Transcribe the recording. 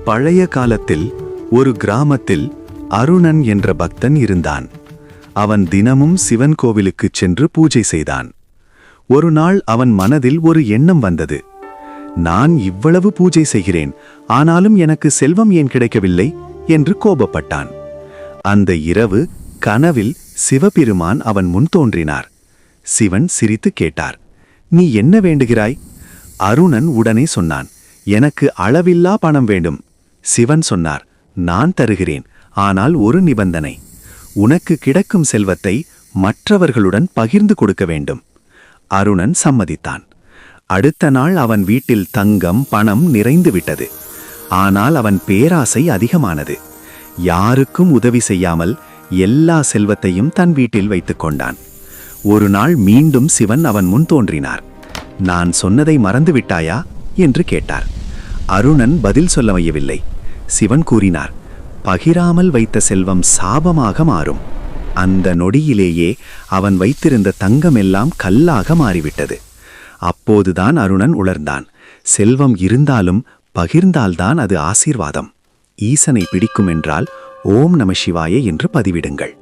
பழைய காலத்தில் ஒரு கிராமத்தில் அருணன் என்ற பக்தன் இருந்தான். அவன் தினமும் சிவன் கோவிலுக்குச் சென்று பூஜை செய்தான். ஒரு நாள் அவன் மனதில் ஒரு எண்ணம் வந்தது. நான் இவ்வளவு பூஜை செய்கிறேன், ஆனாலும் எனக்கு செல்வம் ஏன் கிடைக்கவில்லை என்று கோபப்பட்டான். அந்த இரவு கனவில் சிவபெருமான் அவன் முன் தோன்றினார். சிவன் சிரித்து கேட்டார், நீ என்ன வேண்டுகிறாய்? அருணன் உடனே சொன்னான், எனக்கு அளவில்லா பணம் வேண்டும். சிவன் சொன்னார், நான் தருகிறேன், ஆனால் ஒரு நிபந்தனை. உனக்கு கிடைக்கும் செல்வத்தை மற்றவர்களுடன் பகிர்ந்து கொடுக்க வேண்டும். அருணன் சம்மதித்தான். அடுத்த நாள் அவன் வீட்டில் தங்கம் பணம் நிறைந்து விட்டது. ஆனால் அவன் பேராசை அதிகமானது. யாருக்கும் உதவி செய்யாமல் எல்லா செல்வத்தையும் தன் வீட்டில் வைத்துக் கொண்டான். ஒரு நாள் மீண்டும் சிவன் அவன் முன் தோன்றினார். நான் சொன்னதை மறந்துவிட்டாயா என்று கேட்டார். அருணன் பதில் சொல்ல வையவில்லை. சிவன் கூறினார், பகிராமல் வைத்த செல்வம் சாபமாக மாறும். அந்த நொடியிலேயே அவன் வைத்திருந்த தங்கமெல்லாம் கல்லாக மாறிவிட்டது. அப்போதுதான் அருணன் உணர்ந்தான், செல்வம் இருந்தாலும் பகிர்ந்தால்தான் அது ஆசீர்வாதம். ஈசனை பிடிக்கும் என்றால் ஓம் நம சிவாய என்று பதிவிடுங்கள்.